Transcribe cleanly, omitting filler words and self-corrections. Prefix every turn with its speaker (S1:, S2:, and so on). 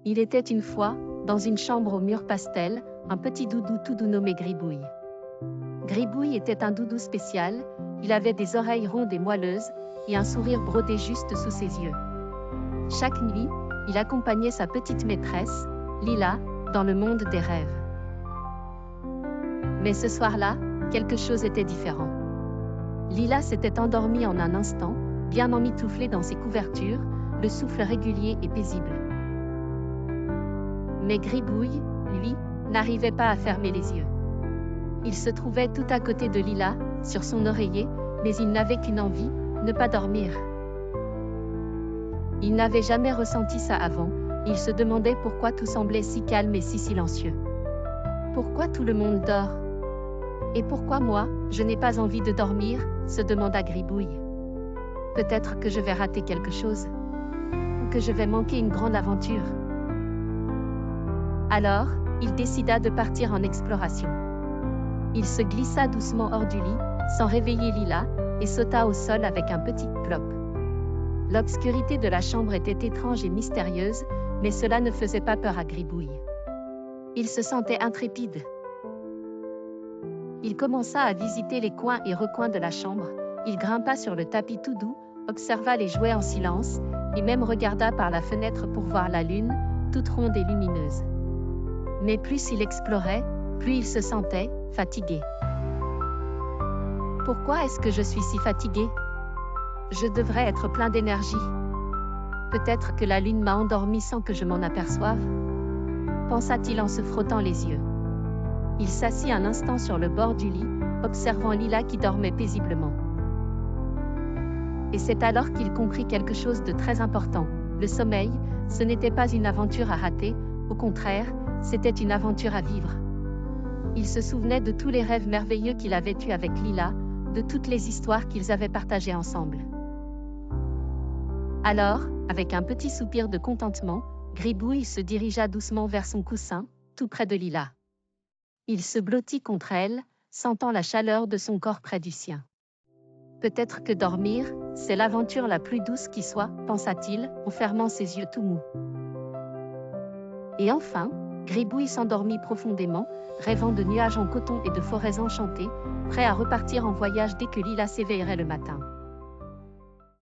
S1: Il était une fois, dans une chambre au mur pastel, un petit doudou tout doux nommé Gribouille. Gribouille était un doudou spécial, il avait des oreilles rondes et moelleuses, et un sourire brodé juste sous ses yeux. Chaque nuit, il accompagnait sa petite maîtresse, Lila, dans le monde des rêves. Mais ce soir-là, quelque chose était différent. Lila s'était endormie en un instant, bien emmitouflée dans ses couvertures, le souffle régulier et paisible. Mais Gribouille, lui, n'arrivait pas à fermer les yeux. Il se trouvait tout à côté de Lila, sur son oreiller, mais il n'avait qu'une envie, ne pas dormir. Il n'avait jamais ressenti ça avant, il se demandait pourquoi tout semblait si calme et si silencieux. Pourquoi tout le monde dort? Et pourquoi moi, je n'ai pas envie de dormir, se demanda Gribouille. Peut-être que je vais rater quelque chose. Ou que je vais manquer une grande aventure. Alors, il décida de partir en exploration. Il se glissa doucement hors du lit, sans réveiller Lila, et sauta au sol avec un petit plop. L'obscurité de la chambre était étrange et mystérieuse, mais cela ne faisait pas peur à Gribouille. Il se sentait intrépide. Il commença à visiter les coins et recoins de la chambre, il grimpa sur le tapis tout doux, observa les jouets en silence, et même regarda par la fenêtre pour voir la lune, toute ronde et lumineuse. Mais plus il explorait, plus il se sentait fatigué. Pourquoi est-ce que je suis si fatigué? Je devrais être plein d'énergie. Peut-être que la lune m'a endormi sans que je m'en aperçoive, pensa-t-il en se frottant les yeux. Il s'assit un instant sur le bord du lit, observant Lila qui dormait paisiblement. Et c'est alors qu'il comprit quelque chose de très important. Le sommeil, ce n'était pas une aventure à rater, au contraire, c'était une aventure à vivre. Il se souvenait de tous les rêves merveilleux qu'il avait eus avec Lila, de toutes les histoires qu'ils avaient partagées ensemble. Alors, avec un petit soupir de contentement, Gribouille se dirigea doucement vers son coussin, tout près de Lila. Il se blottit contre elle, sentant la chaleur de son corps près du sien. Peut-être que dormir, c'est l'aventure la plus douce qui soit, pensa-t-il, en fermant ses yeux tout mous. Et enfin, Gribouille s'endormit profondément, rêvant de nuages en coton et de forêts enchantées, prêt à repartir en voyage dès que Lila s'éveillerait le matin.